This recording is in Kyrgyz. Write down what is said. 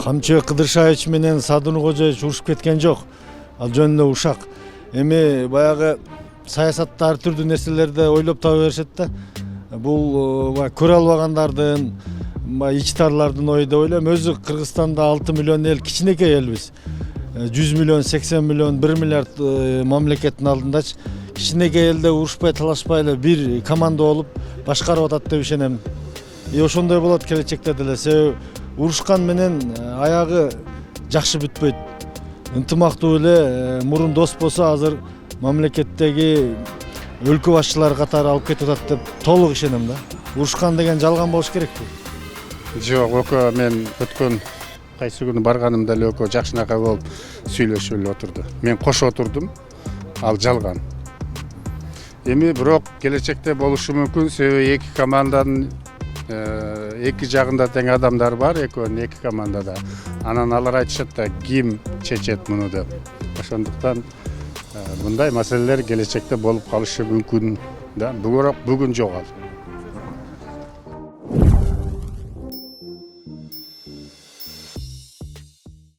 Камчыбек Кыдыршаевич менен Садыр Кожоевич урушуп кеткен жок. Ал жөн эле ушак. Эми баягы саясатта ар түрдүү нерселерди ойлоп таба беришет да. Бул көрө албагандардын, ичтарлардын ою деп ойлойм. Өзү Кыргызстанда 6 миллион эл кичинекей элбиз. 100 миллион, 80 миллион, 1 миллиард мамлекеттин алдындачы кичинекей элде урушпай талашпай эле бир команда болуп башкарып атат деп ишенем. Ошондой болот келечекте деле. Себеби урушкан менен аягы жакшы бүтпөйт. Ынтымактуу эле мурун дос болсо азыр мамлекеттеги өлкө башчылары катары алып кетип атат деп толук ишенем да. Урушкан деген жалган болуш керекпи? Жок, ОК мен өткөн кайсы күнү барганымда эле ОК жакшынакай болуп сүйлөшүп эле отурду. Мен кошо отурдум, ал жалган. Эми бирок келечекте болушу мүмкүн, себеби эки команданын эки жагында тең адамдар бар, экөөнүн эки командада. Анан алар айтышат да ким чечет муну деп. Ошондуктан мындай маселелер келечекте болуп калышы мүмкүн да. Бүгүн жок ал.